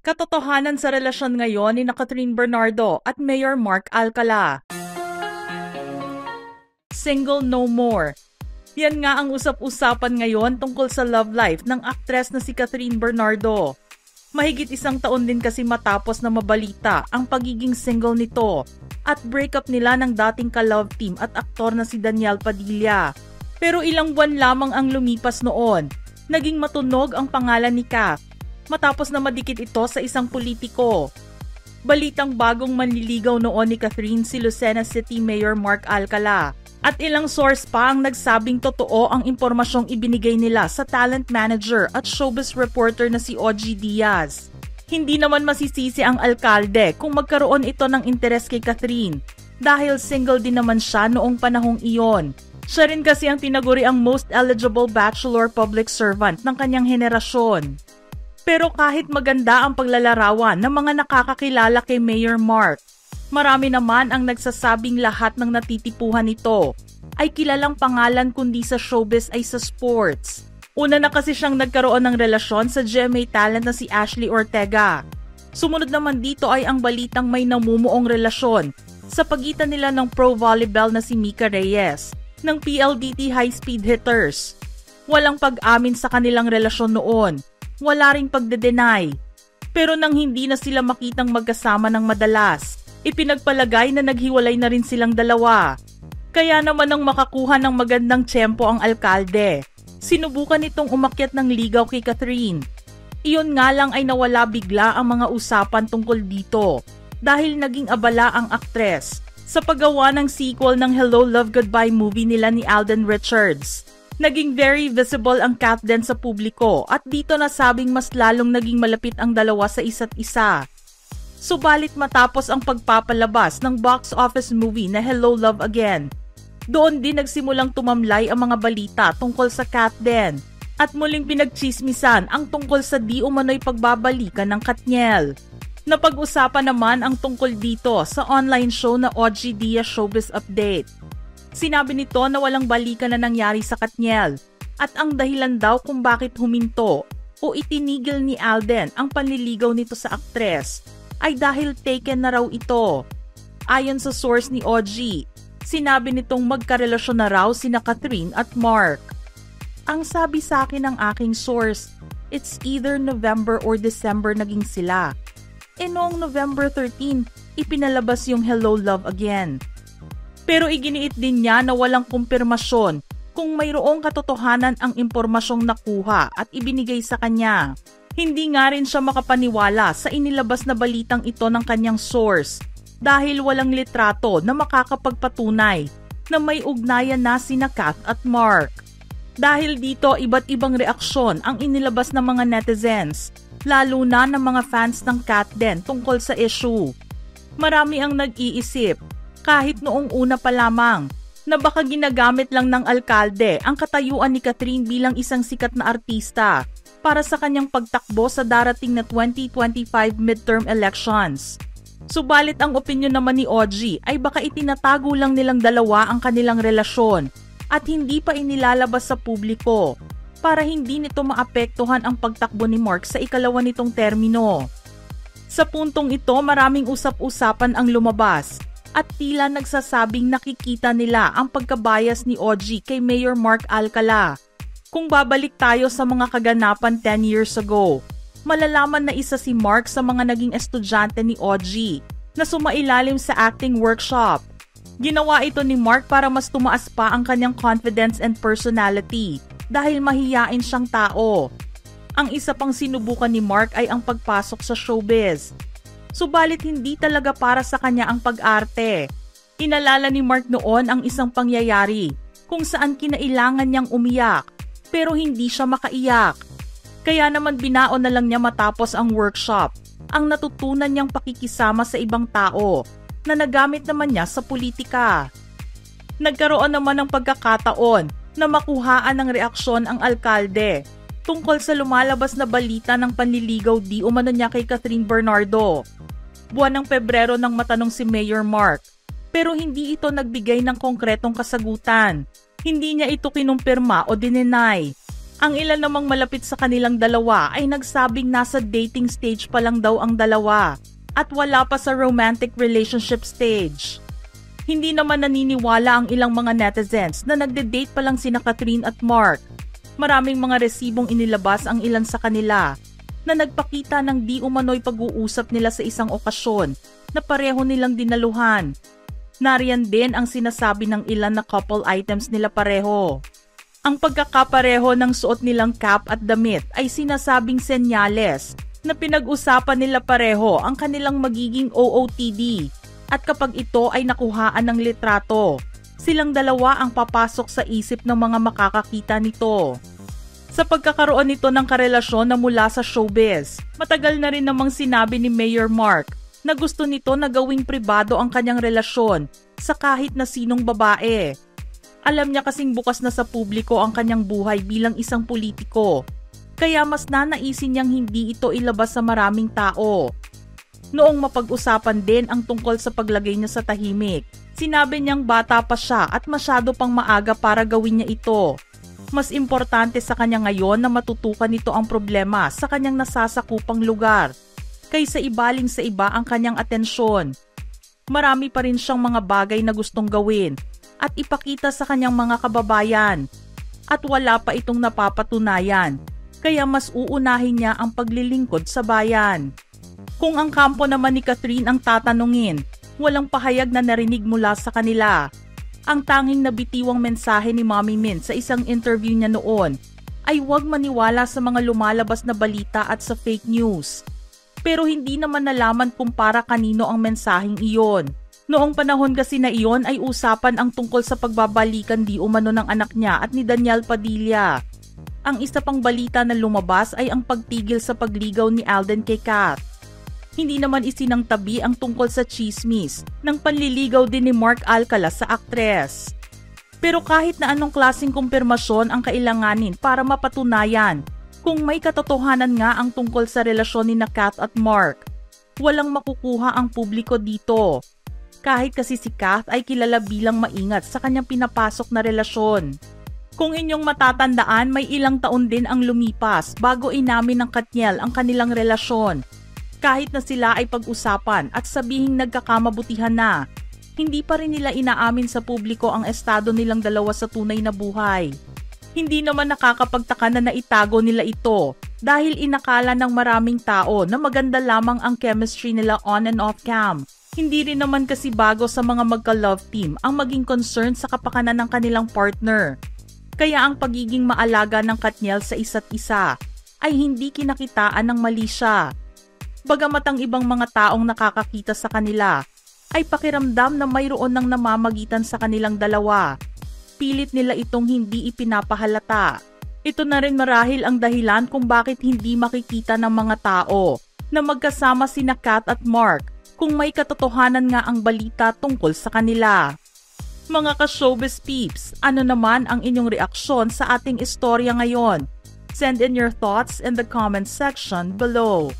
Katotohanan sa relasyon ngayon ni Catherine Bernardo at Mayor Mark Alcala. Single no more. Yan nga ang usap-usapan ngayon tungkol sa love life ng aktres na si Catherine Bernardo. Mahigit isang taon din kasi matapos na mabalita ang pagiging single nito at breakup nila ng dating ka-love team at aktor na si Daniel Padilla. Pero ilang buwan lamang ang lumipas noon, naging matunog ang pangalan ni Kat matapos na madikit ito sa isang politiko. Balitang bagong manliligaw noon ni Catherine si Lucena City Mayor Mark Alcala at ilang source pa ang nagsabing totoo ang impormasyong ibinigay nila sa talent manager at showbiz reporter na si OG Diaz. Hindi naman masisisi ang alkalde kung magkaroon ito ng interes kay Catherine dahil single din naman siya noong panahong iyon. Siya rin kasi ang tinaguri ang most eligible bachelor public servant ng kanyang henerasyon. Pero kahit maganda ang paglalarawan ng mga nakakakilala kay Mayor Mark, marami naman ang nagsasabing lahat ng natitipuhan nito ay kilalang pangalan kundi sa showbiz ay sa sports. Una na kasi siyang nagkaroon ng relasyon sa GMA talent na si Ashley Ortega. Sumunod naman dito ay ang balitang may namumuong relasyon sa pagitan nila ng pro volleyball na si Mika Reyes ng PLDT High Speed Hitters. Walang pag-amin sa kanilang relasyon noon, wala ring pagde-deny. Pero nang hindi na sila makitang magkasama ng madalas, ipinagpalagay na naghiwalay na rin silang dalawa. Kaya naman nang makakuha ng magandang tiyempo ang alkalde, sinubukan itong umakyat ng ligaw kay Catherine. Iyon nga lang ay nawala bigla ang mga usapan tungkol dito dahil naging abala ang aktres sa paggawa ng sequel ng Hello Love Goodbye movie nila ni Alden Richards. Naging very visible ang Kat din sa publiko at dito nasabing mas lalong naging malapit ang dalawa sa isa't isa. Subalit matapos ang pagpapalabas ng box office movie na Hello Love Again, doon din nagsimulang tumamlay ang mga balita tungkol sa Kat din at muling pinagchismisan ang tungkol sa di umano'y pagbabalikan ng Katniel. Napag-usapan naman ang tungkol dito sa online show na OG Diaz Showbiz Update. Sinabi nito na walang balikan na nangyari sa Katniel at ang dahilan daw kung bakit huminto o itinigil ni Alden ang panliligaw nito sa aktres ay dahil taken na raw ito. Ayon sa source ni OG, sinabi nitong magkarelasyon na raw sina Catherine at Mark. Ang sabi sa akin ng aking source, it's either November or December naging sila. Noong November 13, ipinalabas yung Hello Love Again. Pero iginiit din niya na walang kumpirmasyon kung mayroong katotohanan ang impormasyong nakuha at ibinigay sa kanya. Hindi nga rin siya makapaniwala sa inilabas na balitang ito ng kanyang source dahil walang litrato na makakapagpatunay na may ugnayan na sina Kat at Mark. Dahil dito iba't ibang reaksyon ang inilabas ng mga netizens, lalo na ng mga fans ng Kat din tungkol sa issue. Marami ang nag-iisip, kahit noong una pa lamang, na baka ginagamit lang ng alkalde ang katayuan ni Catherine bilang isang sikat na artista para sa kanyang pagtakbo sa darating na 2025 midterm elections. Subalit ang opinyon naman ni OG ay baka itinatago lang nilang dalawa ang kanilang relasyon at hindi pa inilalabas sa publiko para hindi nito maapektuhan ang pagtakbo ni Mark sa ikalawa nitong termino. Sa puntong ito, maraming usap-usapan ang lumabas at tila nagsasabing nakikita nila ang pagkabias ni OG kay Mayor Mark Alcala. Kung babalik tayo sa mga kaganapan 10 years ago, malalaman na isa si Mark sa mga naging estudyante ni OG na sumailalim sa acting workshop. Ginawa ito ni Mark para mas tumaas pa ang kanyang confidence and personality dahil mahiyain siyang tao. Ang isa pang sinubukan ni Mark ay ang pagpasok sa showbiz. Subalit hindi talaga para sa kanya ang pag-arte. Inalala ni Mark noon ang isang pangyayari kung saan kinailangan niyang umiyak pero hindi siya makaiyak. Kaya naman binaon na lang niya matapos ang workshop ang natutunan niyang pakikisama sa ibang tao na nagamit naman niya sa politika. Nagkaroon naman ng pagkakataon na makuhaan ng reaksyon ang alkalde tungkol sa lumalabas na balita ng panliligaw di umano niya kay Catherine Bernardo. Buwan ng Pebrero nang matanong si Mayor Mark, pero hindi ito nagbigay ng konkretong kasagutan. Hindi niya ito kinumpirma o dinenay. Ang ilan namang malapit sa kanilang dalawa ay nagsabing nasa dating stage pa lang daw ang dalawa at wala pa sa romantic relationship stage. Hindi naman naniniwala ang ilang mga netizens na nagde-date pa lang sina Catherine at Mark. Maraming mga resibong inilabas ang ilan sa kanila na nagpakita ng di umano'y pag-uusap nila sa isang okasyon na pareho nilang dinaluhan. Nariyan din ang sinasabi ng ilan na couple items nila pareho. Ang pagkakapareho ng suot nilang cap at damit ay sinasabing senyales na pinag-usapan nila pareho ang kanilang magiging OOTD at kapag ito ay nakuhaan ng litrato, silang dalawa ang papasok sa isip ng mga makakakita nito. Sa pagkakaroon nito ng karelasyon na mula sa showbiz, matagal na rin namang sinabi ni Mayor Mark na gusto nito na gawing pribado ang kanyang relasyon sa kahit na sinong babae. Alam niya kasing bukas na sa publiko ang kanyang buhay bilang isang politiko, kaya mas nanaisin niyang hindi ito ilabas sa maraming tao. Noong mapag-usapan din ang tungkol sa paglagay niya sa tahimik, sinabi niyang bata pa siya at masyado pang maaga para gawin niya ito. Mas importante sa kanya ngayon na matutukan nito ang problema sa kanyang nasasakupang lugar, kaysa ibaling sa iba ang kanyang atensyon. Marami pa rin siyang mga bagay na gustong gawin at ipakita sa kanyang mga kababayan. At wala pa itong napapatunayan, kaya mas uunahin niya ang paglilingkod sa bayan. Kung ang kampo naman ni Catherine ang tatanungin, walang pahayag na narinig mula sa kanila. Ang tanging nabitiwang mensahe ni Mommy Min sa isang interview niya noon ay huwag maniwala sa mga lumalabas na balita at sa fake news. Pero hindi naman nalaman kung para kanino ang mensaheng iyon. Noong panahon kasi na iyon ay usapan ang tungkol sa pagbabalikan di umano ng anak niya at ni Daniel Padilla. Ang isa pang balita na lumabas ay ang pagtigil sa pagligaw ni Alden kay Kat. Hindi naman isinangtabi ang tungkol sa chismis ng panliligaw din ni Mark Alcala sa aktres. Pero kahit na anong klaseng kumpirmasyon ang kailanganin para mapatunayan kung may katotohanan nga ang tungkol sa relasyon ni Kat at Mark, walang makukuha ang publiko dito. Kahit kasi si Kath ay kilala bilang maingat sa kanyang pinapasok na relasyon. Kung inyong matatandaan, may ilang taon din ang lumipas bago inamin ng Katniel ang kanilang relasyon. Kahit na sila ay pag-usapan at sabihing nagkakamabutihan na, hindi pa rin nila inaamin sa publiko ang estado nilang dalawa sa tunay na buhay. Hindi naman nakakapagtaka na naitago nila ito dahil inakala ng maraming tao na maganda lamang ang chemistry nila on and off cam. Hindi rin naman kasi bago sa mga magka-love team ang maging concern sa kapakanan ng kanilang partner. Kaya ang pagiging maalaga ng Katniel sa isa't isa ay hindi kinakitaan ng mali siya. Bagamat ang ibang mga taong nakakakita sa kanila ay pakiramdam na mayroon ng namamagitan sa kanilang dalawa. Pilit nila itong hindi ipinapahalata. Ito na rin marahil ang dahilan kung bakit hindi makikita ng mga tao na magkasama sina Kat at Mark kung may katotohanan nga ang balita tungkol sa kanila. Mga ka-showbiz peeps, ano naman ang inyong reaksyon sa ating istorya ngayon? Send in your thoughts in the comment section below.